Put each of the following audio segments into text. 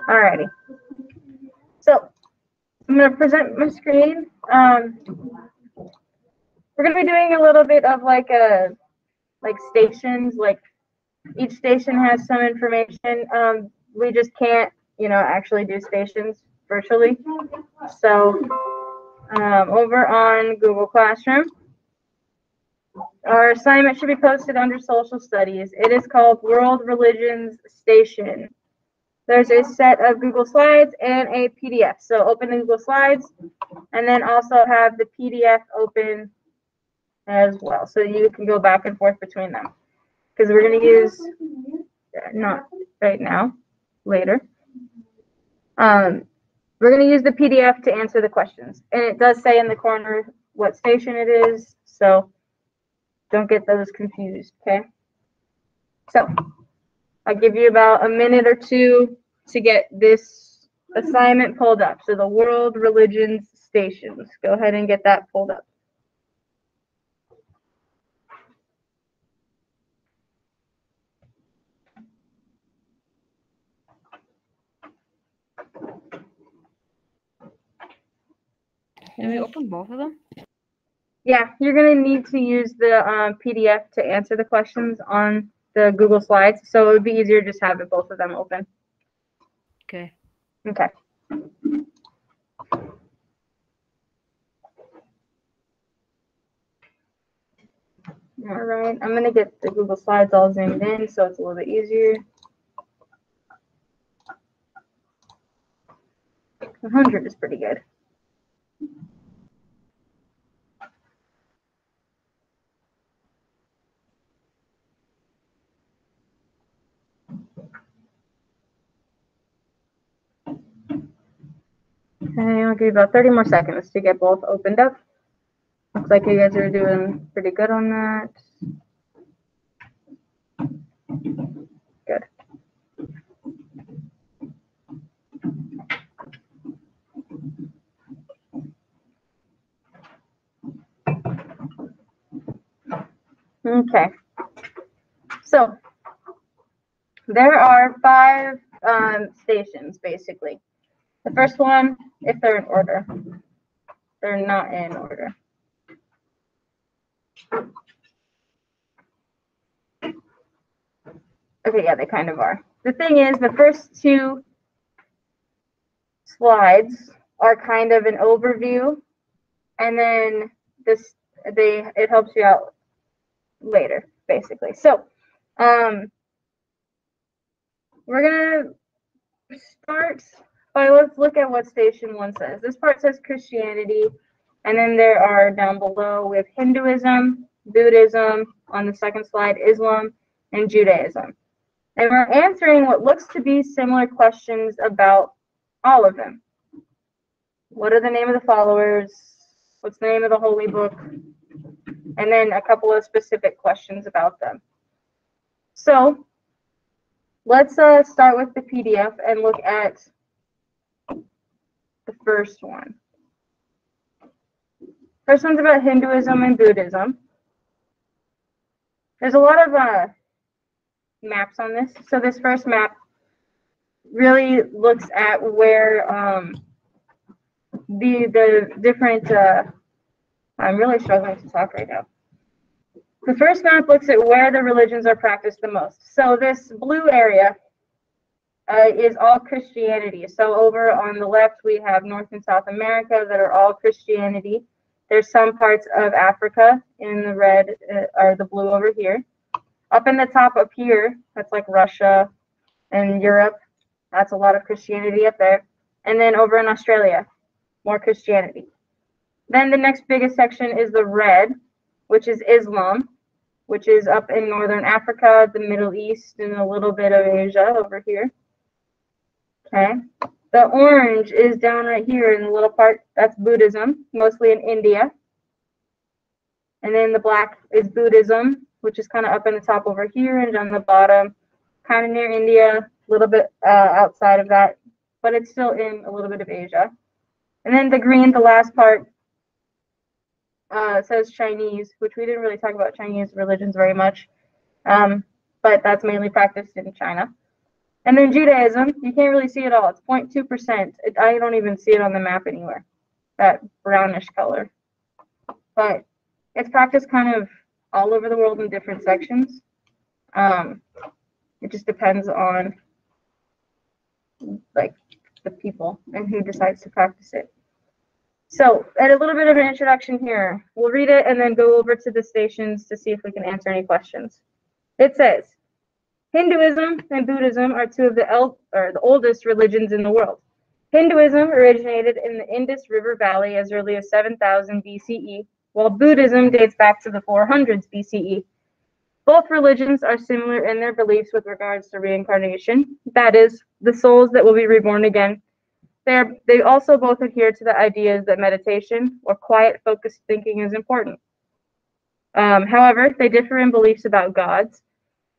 Alrighty. So I'm going to present my screen. We're going to be doing a little bit of like stations. Like each station has some information. We just can't, actually do stations virtually. So over on Google Classroom, our assignment should be posted under Social Studies. It is called World Religions Station. There's a set of Google Slides and a PDF. So open the Google Slides and then also have the PDF open as well. So you can go back and forth between them. Because we're going to use, not right now, later. We're going to use the PDF to answer the questions. And it does say in the corner what station it is. So don't get those confused, okay? So I'll give you about a minute or two to get this assignment pulled up. So the World Religions Stations. Go ahead and get that pulled up. Can we open both of them? Yeah, you're going to need to use the PDF to answer the questions on the Google Slides. So it would be easier to just have it, both of them open. Okay. Okay. All right, I'm going to get the Google Slides all zoomed in so it's a little bit easier. 100 is pretty good. Okay, I'll give you about 30 more seconds to get both opened up. Looks like you guys are doing pretty good on that. Good. Okay. So there are 5 stations, basically. The first one, if they're in order. They're not in order. Okay, yeah, they kind of are. The thing is, the first 2 slides are kind of an overview, and then it helps you out later, basically. So, we're gonna start by, let's look at what station 1 says. This part says Christianity, and then there are down below with Hinduism, Buddhism, on the second slide, Islam, and Judaism. And we're answering what looks to be similar questions about all of them. What are the name of the followers? What's the name of the holy book? And then a couple of specific questions about them. So let's start with the PDF and look at the first one. First one's about Hinduism and Buddhism. There's a lot of maps on this. So this first map really looks at where the different I'm really struggling to talk right now. The first map looks at where the religions are practiced the most. So this blue area is all Christianity. So over on the left we have North and South America that are all Christianity. There's some parts of Africa in the red or the blue over here. Up in the top up here, that's like Russia and Europe. That's a lot of Christianity up there. And then over in Australia, more Christianity. Then the next biggest section is the red, which is Islam, which is up in Northern Africa, the Middle East, and a little bit of Asia over here. Okay. The orange is down right here in the little part. That's Buddhism, mostly in India. And then the black is Buddhism, which is kind of up in the top over here and on the bottom, kind of near India, a little bit outside of that, but it's still in a little bit of Asia. And then the green, the last part, says Chinese, which we didn't really talk about Chinese religions very much, but that's mainly practiced in China. And then Judaism, you can't really see it all. It's 0.2%. I don't even see it on the map anywhere, that brownish color. But it's practiced kind of all over the world in different sections. It just depends on like the people and who decides to practice it. So, and a little bit of an introduction here. We'll read it and then go over to the stations to see if we can answer any questions. It says, Hinduism and Buddhism are two of the oldest religions in the world. Hinduism originated in the Indus River Valley as early as 7000 BCE, while Buddhism dates back to the 400s BCE. Both religions are similar in their beliefs with regards to reincarnation, that is, the souls that will be reborn again. They also both adhere to the ideas that meditation or quiet, focused thinking is important. However, they differ in beliefs about gods.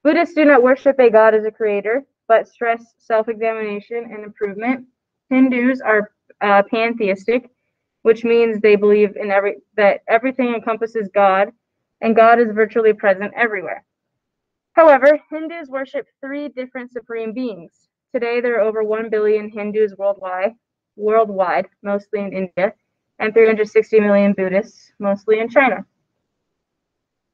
Buddhists do not worship a god as a creator, but stress self-examination and improvement. Hindus are pantheistic, which means they believe in that everything encompasses God, and God is virtually present everywhere. However, Hindus worship 3 different supreme beings. Today, there are over 1 billion Hindus worldwide, mostly in India, and 360 million Buddhists, mostly in China.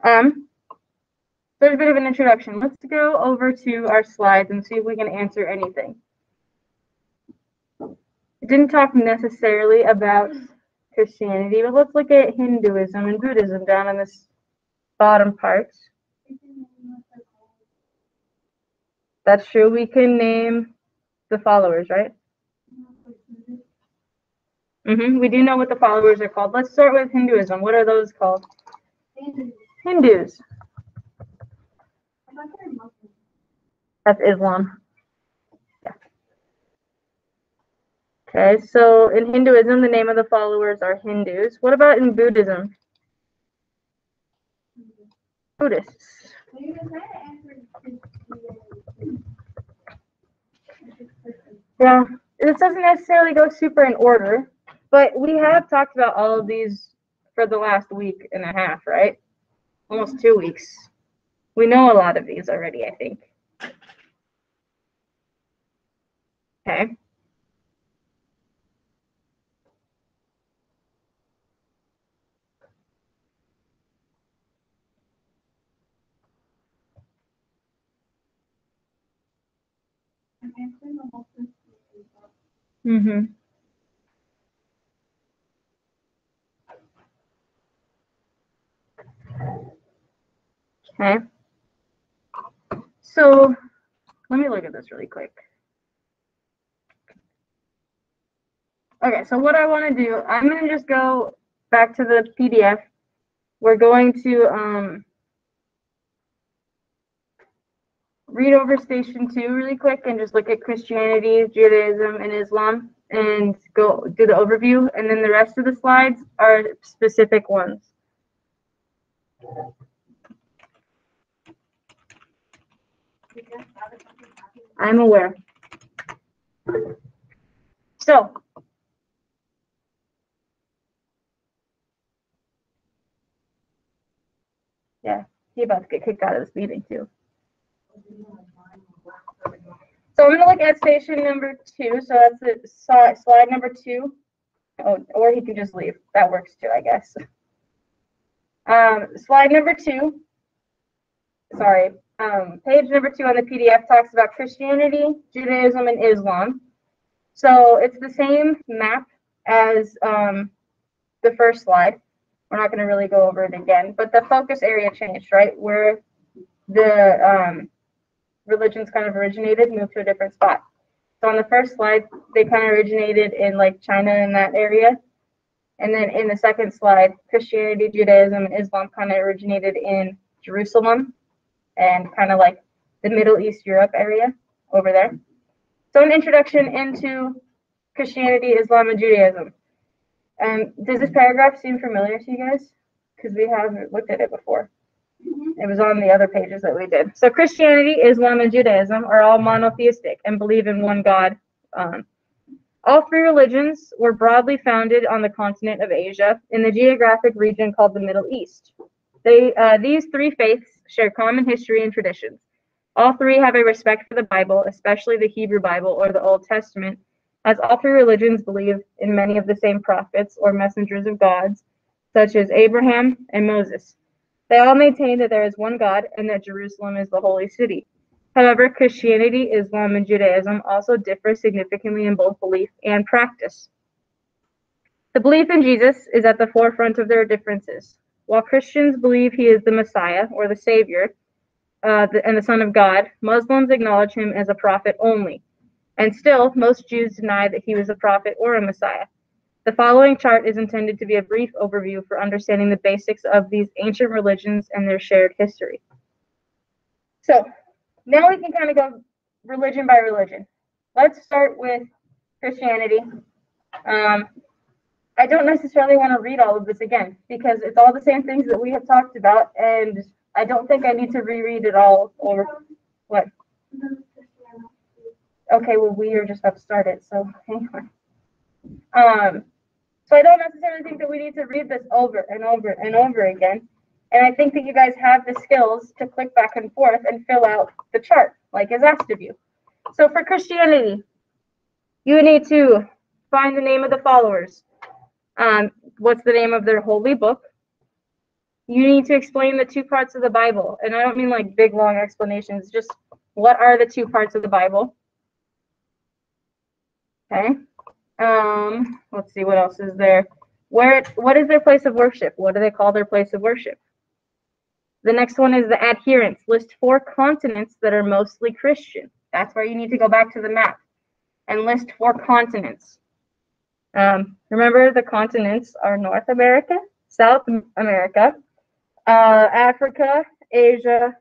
There's a bit of an introduction. Let's go over to our slides and see if we can answer anything. It didn't talk necessarily about Christianity, but let's look at Hinduism and Buddhism down in this bottom part. That's true. We can name the followers, right? We do know what the followers are called. Let's start with Hinduism. What are those called? Hindus. That's Islam. Yeah. Okay, so in Hinduism, the name of the followers are Hindus. What about in Buddhism? Buddhists. Yeah, this doesn't necessarily go super in order, but we have talked about all of these for the last week and a half, right? Almost 2 weeks. We know a lot of these already, I think. Okay. Okay. So let me look at this really quick. Okay, so what I want to do, I'm going to just go back to the PDF. We're going to read over Station 2 really quick and just look at Christianity, Judaism, and Islam and go do the overview. And then the rest of the slides are specific ones. I'm aware. So, yeah, he's about to get kicked out of this meeting too. So I'm going to look at station number 2. So that's the slide number 2. Oh, or he can just leave. That works too, I guess. Slide number 2. Sorry. Page number 2 on the PDF talks about Christianity, Judaism, and Islam. So it's the same map as the first slide. We're not going to really go over it again, but the focus area changed, right? Where the religions kind of originated, moved to a different spot. So on the first slide, they kind of originated in like China and that area. And then in the second slide, Christianity, Judaism, and Islam kind of originated in Jerusalem and kind of like the Middle East, Europe area over there. So an introduction into Christianity, Islam, and Judaism. Does this paragraph seem familiar to you guys? Because we haven't looked at it before. It was on the other pages that we did. So Christianity, Islam, and Judaism are all monotheistic and believe in one God. All 3 religions were broadly founded on the continent of Asia in the geographic region called the Middle East. These 3 faiths share common history and traditions. All three have a respect for the Bible, especially the Hebrew Bible or the Old Testament, as all three religions believe in many of the same prophets or messengers of God, such as Abraham and Moses. They all maintain that there is one God and that Jerusalem is the holy city. However, Christianity, Islam, and Judaism also differ significantly in both belief and practice. The belief in Jesus is at the forefront of their differences. While Christians believe he is the Messiah or the Savior and the Son of God, Muslims acknowledge him as a prophet only. And still, most Jews deny that he was a prophet or a Messiah. The following chart is intended to be a brief overview for understanding the basics of these ancient religions and their shared history. So, now we can kind of go religion by religion. Let's start with Christianity. I don't necessarily want to read all of this again because it's all the same things that we have talked about, and I don't think I need to reread it all over. What? Okay, well, we are just about to start it, so hang on. So I don't necessarily think that we need to read this over and over and over again. And I think that you guys have the skills to click back and forth and fill out the chart, like is asked of you. So for Christianity, you need to find the name of the followers. What's the name of their holy book? You need to explain the two parts of the Bible. And I don't mean like big, long explanations, just what are the two parts of the Bible? Okay. Let's see, what else is there? What is their place of worship? What do they call their place of worship? The next one is the adherents. List 4 continents that are mostly Christian. That's where you need to go back to the map and list 4 continents. Remember, the continents are North America, South America, Africa, Asia,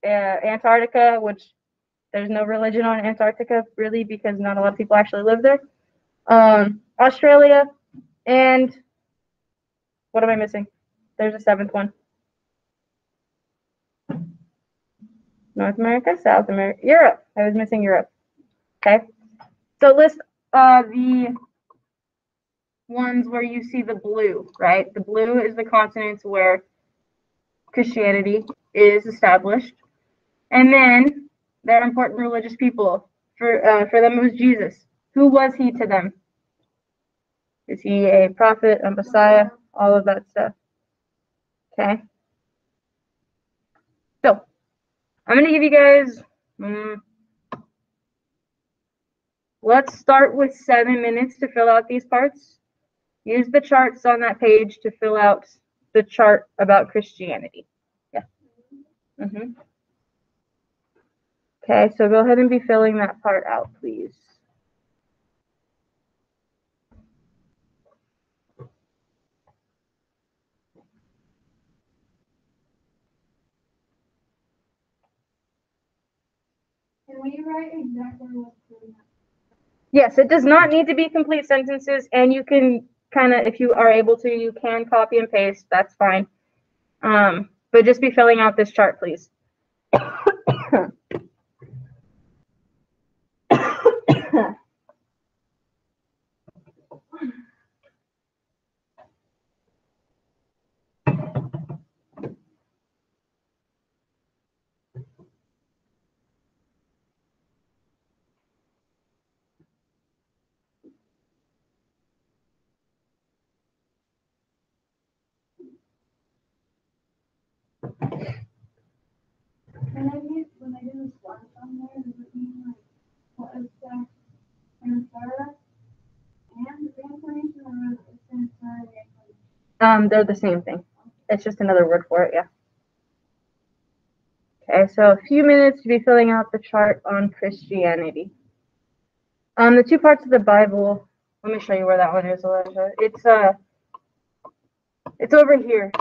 Antarctica, which there's no religion on Antarctica really because not a lot of people actually live there. Australia, and what am I missing? There's a 7th one. North America, South America, Europe. I was missing Europe. Okay. So list the ones where you see the blue, right? The blue is the continents where Christianity is established. And then there are important religious people. For them, it was Jesus. Who was he to them? Is he a prophet, a Messiah, all of that stuff? Okay. So I'm going to give you guys, let's start with 7 minutes to fill out these parts. Use the charts on that page to fill out the chart about Christianity. Yeah. Okay, so go ahead and be filling that part out, please. Can we write exactly what's going on? Yes, it does not need to be complete sentences, and you can kind of, if you are able to, you can copy and paste. That's fine. But just be filling out this chart, please. When I do the slash on there, does it mean like what is that transfer and the information, or is it transfer the information? They're the same thing. It's just another word for it, yeah. Okay, so a few minutes to be filling out the chart on Christianity. The two parts of the Bible, let me show you where that one is, Elijah. It's over here.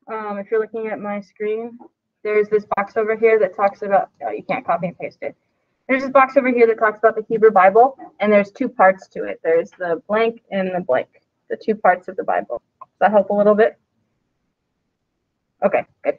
If you're looking at my screen, there's this box over here that talks about, oh, you can't copy and paste it. There's this box over here that talks about the Hebrew Bible, and there's 2 parts to it. There's the blank and the blank, the 2 parts of the Bible. Does that help a little bit? Okay, good.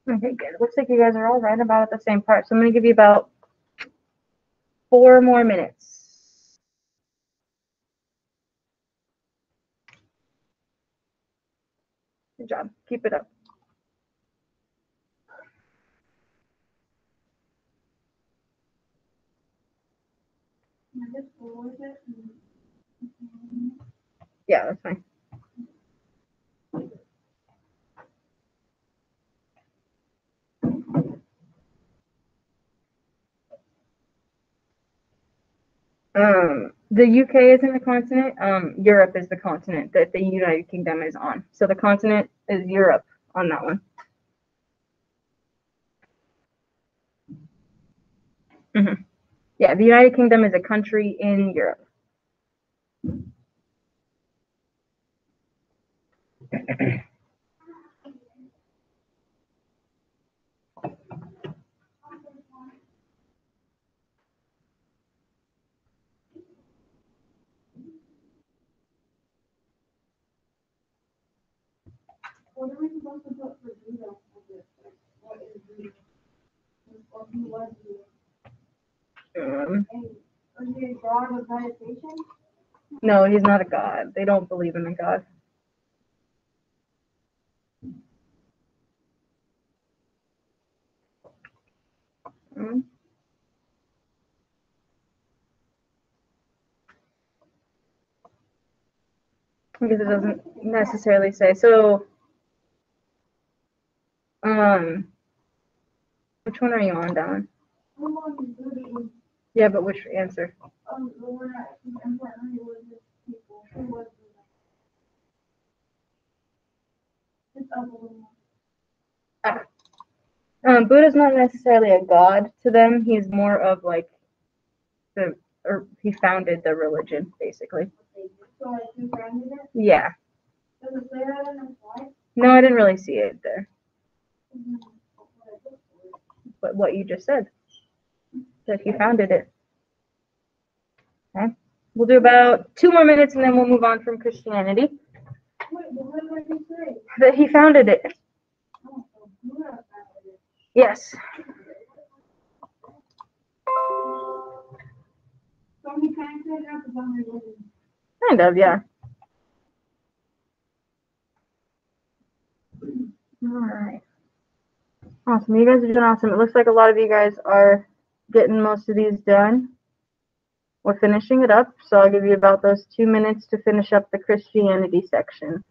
Okay, good. Looks like you guys are all right about at the same part. So I'm going to give you about 4 more minutes. Good job. Keep it up. I just forward it. Yeah, that's fine. The UK isn't a continent. Europe is the continent that the United Kingdom is on. So the continent is Europe on that one. Yeah, the United Kingdom is a country in Europe. What are we supposed to put for Judah? What is Judah? Or who was Judah? Um, And is he a god of meditation? no, he's not a god. They don't believe in a god. Because it doesn't necessarily say. So, which one are you on, Don? I'm on Buddhism. Yeah, but which answer? The one that is important religious people. Who was Buddha? It's up a little more. Buddha's not necessarily a god to them. He's more of like he founded the religion, basically. So like who founded it? Yeah. Does it say that in the slide? No, I didn't really see it there. Mm-hmm. But what you just said, that he founded it. Okay. We'll do about 2 more minutes and then we'll move on from Christianity. Wait, but what did he say? That he founded it. Oh, so Buddha founded it. Yes. So he kind of said that about religion. Kind of, yeah. All right. Awesome. You guys are doing awesome. It looks like a lot of you guys are getting most of these done. We're finishing it up, so I'll give you about those 2 minutes to finish up the Christianity section.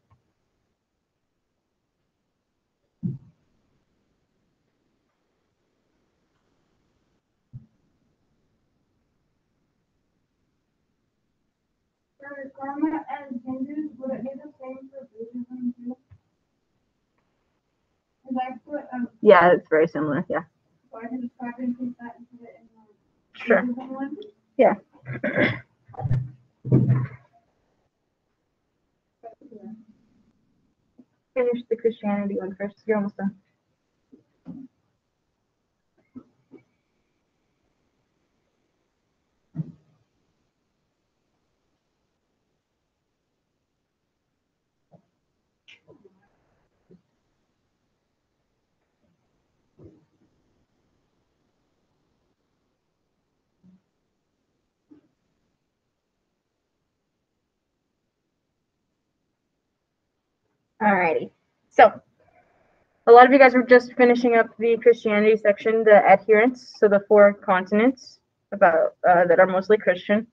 For karma and Hindus, would it be the same for Buddhism too? Because I put Yeah, it's very similar. Yeah. so I can just copy and paste that and put it in the Sure. Buddhism one. Yeah. Finish the Christianity one first. You're almost done. Alrighty. So, a lot of you guys were just finishing up the Christianity section, the adherents, so the 4 continents about that are mostly Christian,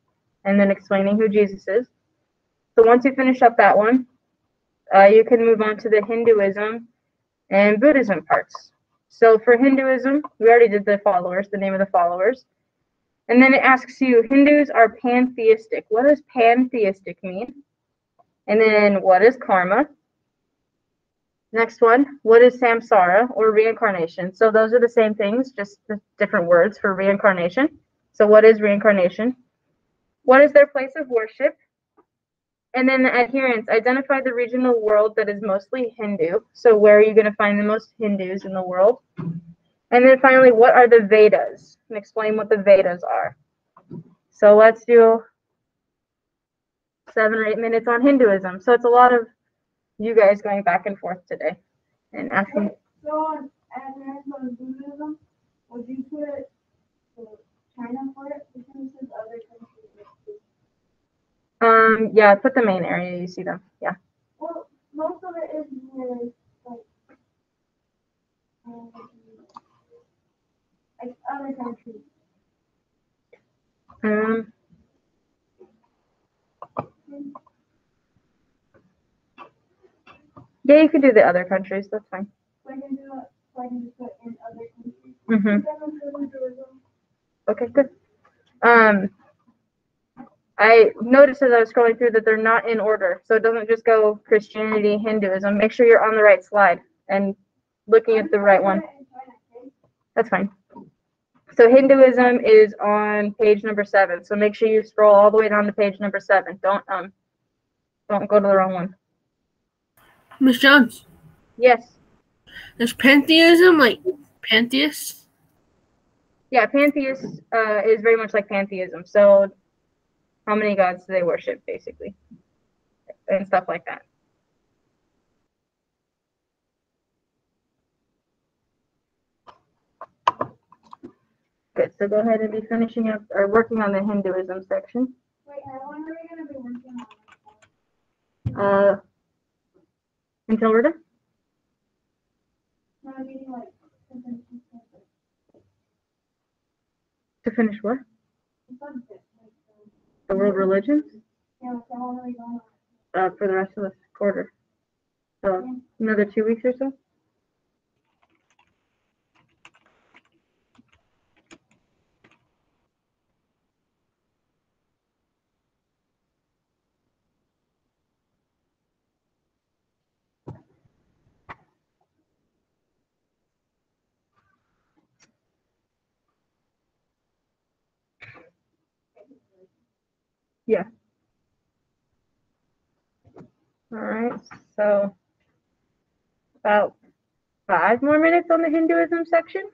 and then explaining who Jesus is. So once you finish up that one, you can move on to the Hinduism and Buddhism parts. So for Hinduism, we already did the followers, the name of the followers. And then it asks you, Hindus are pantheistic. What does pantheistic mean? And then what is karma? Next one, what is samsara or reincarnation? So those are the same things, just the different words for reincarnation. So what is reincarnation? What is their place of worship? And then the adherents, identify the regional world that is mostly Hindu. So where are you going to find the most Hindus in the world? And then finally, what are the Vedas? And explain what the Vedas are. So let's do 7 or 8 minutes on Hinduism. So it's a lot of you guys going back and forth today and asking. So as an example of Buddhism, would you put China for it? Because it says other countries. Yeah, put the main area, you see them. Yeah. Well, most of it is like other countries. Um, yeah, you could do the other countries, that's fine. So I can do it. So I can just put in other countries. Mm-hmm. Okay, good. I noticed as I was scrolling through that they're not in order, so it doesn't just go Christianity, Hinduism. Make sure you're on the right slide and looking at the right one. That's fine. So Hinduism is on page number 7. So make sure you scroll all the way down to page number 7. Don't go to the wrong one. Miss Jones, Yes. is pantheism like pantheists? Yeah, pantheist is very much like pantheism. So how many gods do they worship, basically? And stuff like that. Good. So go ahead and be finishing up or working on the Hinduism section. Wait, how long are we gonna be working on this? Until we're done. No, I mean like to finish this subject. To finish what? The subject, like, The world religions? yeah, like how long are we going on? For the rest of this quarter. So another 2 weeks or so. Yeah. All right. So about 5 more minutes on the Hinduism section.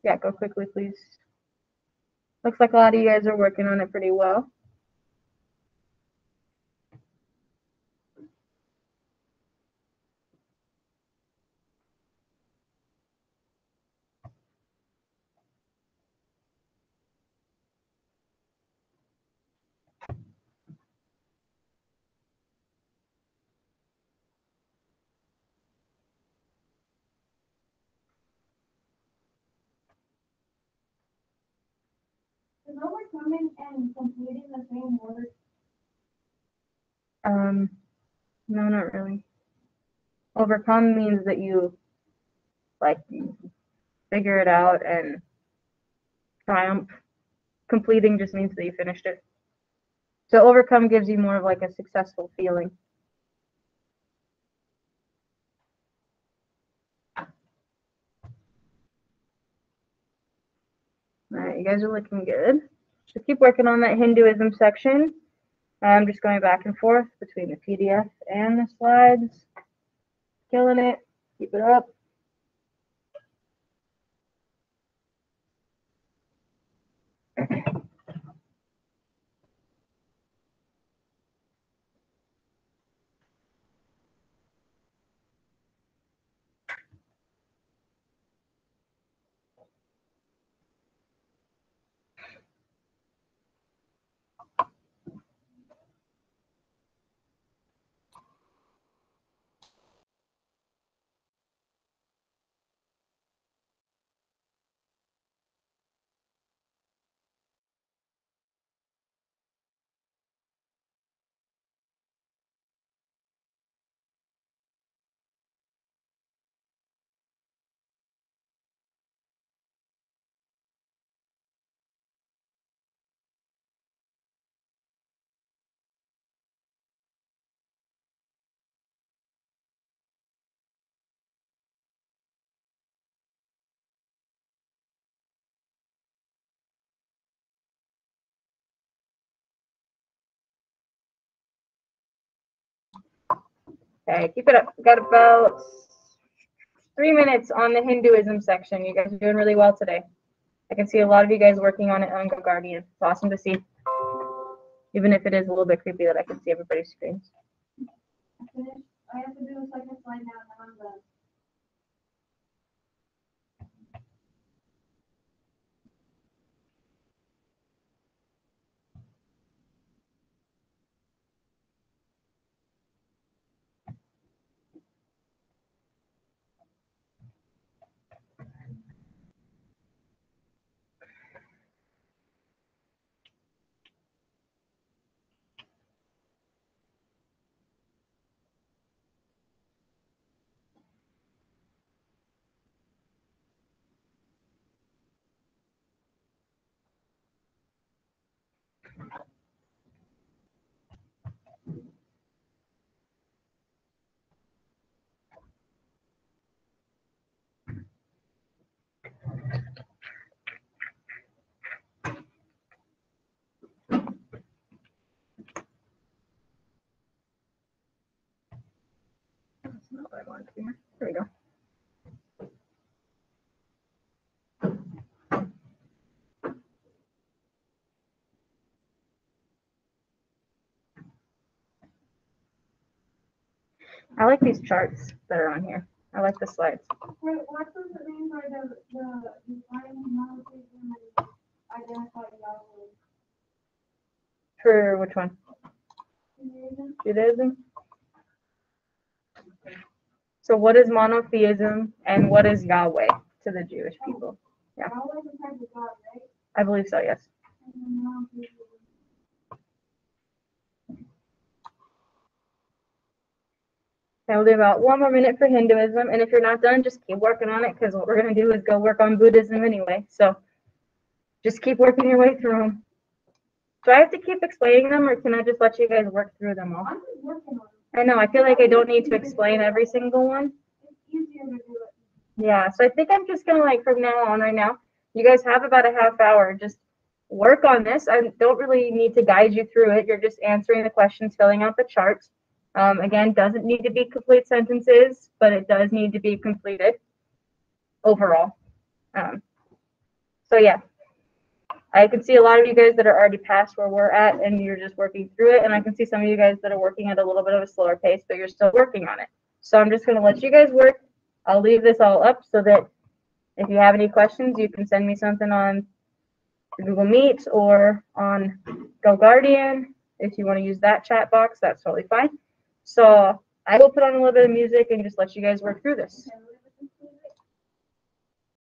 Yeah, go quickly, please. Looks like a lot of you guys are working on it pretty well. Is overcoming and completing the same word? No, not really. Overcome means that you like figure it out and triumph. Completing just means that you finished it. So overcome gives you more of like a successful feeling. All right, you guys are looking good. So keep working on that Hinduism section. I'm just going back and forth between the PDF and the slides. Killing it. Keep it up. Okay, keep it up. Got about 3 minutes on the Hinduism section. You guys are doing really well today. I can see a lot of you guys working on it on Go Guardian. It's awesome to see. Even if it is a little bit creepy that I can see everybody's screens. I finished. I have to do a second slide now, and then I'm done. That's not what I wanted here. There we go. I like these charts that are on here. I like the slides. Wait, what does it mean by the defining monotheism and identify Yahweh? For which one? Judaism? Judaism? So what is monotheism and what is Yahweh to the Jewish people? Yeah. Yahweh is a type of God, right? I believe so, yes. And then monotheism. Okay, we'll do about 1 more minute for Hinduism, and if you're not done, just keep working on it, because what we're going to do is go work on Buddhism anyway, so just keep working your way through them. Do I have to keep explaining them, or can I just let you guys work through them all? I'm just working on it. I know, I feel like I don't need to explain every single one. It's easier to do it. Yeah, so I think I'm just gonna from now on right now, you guys have about a half hour, just work on this. I don't really need to guide you through it. You're just answering the questions, filling out the charts. Again, doesn't need to be complete sentences, but it does need to be completed overall. So yeah, I can see a lot of you guys that are already past where we're at and you're just working through it. And I can see some of you guys that are working at a little bit of a slower pace, but you're still working on it. So I'm just gonna let you guys work. I'll leave this all up so that if you have any questions, you can send me something on Google Meet or on GoGuardian. If you want to use that chat box, that's totally fine. So I will put on a little bit of music and just let you guys work through this. Okay,